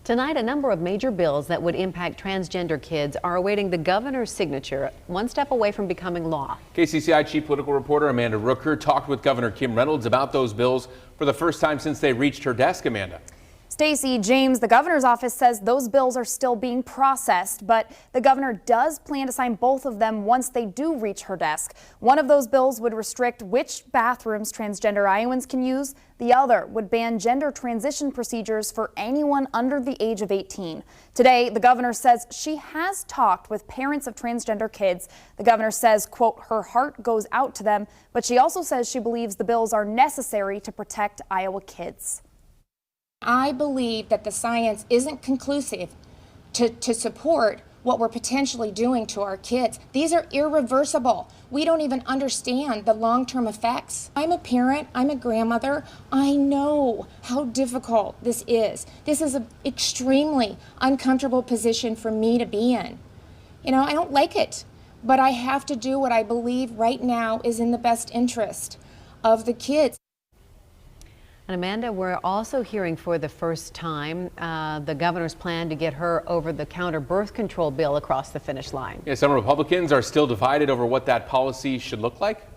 Tonight, a number of major bills that would impact transgender kids are awaiting the governor's signature, one step away from becoming law. KCCI Chief Political Reporter Amanda Rooker talked with Governor Kim Reynolds about those bills for the first time since they reached her desk. Amanda. Stacey, James, the governor's office says those bills are still being processed, but the governor does plan to sign both of them once they do reach her desk. One of those bills would restrict which bathrooms transgender Iowans can use. The other would ban gender transition procedures for anyone under the age of 18. Today, the governor says she has talked with parents of transgender kids. The governor says, quote, her heart goes out to them, but she also says she believes the bills are necessary to protect Iowa kids. I believe that the science isn't conclusive to support what we're potentially doing to our kids. These are irreversible. We don't even understand the long-term effects. I'm a parent, I'm a grandmother. I know how difficult this is. This is an extremely uncomfortable position for me to be in. You know, I don't like it, but I have to do what I believe right now is in the best interest of the kids. And Amanda, we're also hearing for the first time the governor's plan to get her over-the-counter birth control bill across the finish line. Yeah, some Republicans are still divided over what that policy should look like.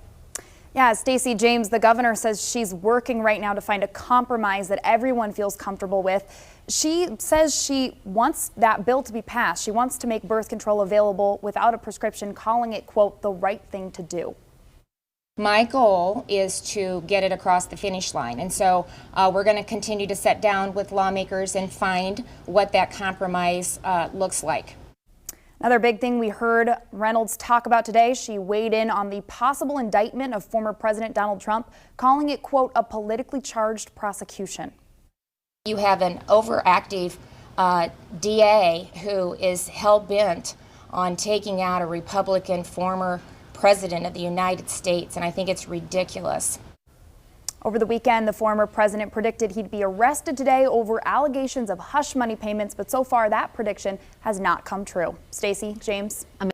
Yeah, Stacey, James, the governor says she's working right now to find a compromise that everyone feels comfortable with. She says she wants that bill to be passed. She wants to make birth control available without a prescription, calling it, quote, the right thing to do. My goal is to get it across the finish line, and so we're going to continue to sit down with lawmakers and find what that compromise looks like. Another big thing we heard Reynolds talk about today, she weighed in on the possible indictment of former President Donald Trump, calling it, quote, a politically charged prosecution. You have an overactive DA who is hell-bent on taking out a Republican former President of the United States, and I think it's ridiculous. Over the weekend, the former president predicted he'd be arrested today over allegations of hush money payments, but so far that prediction has not come true. Stacey, James.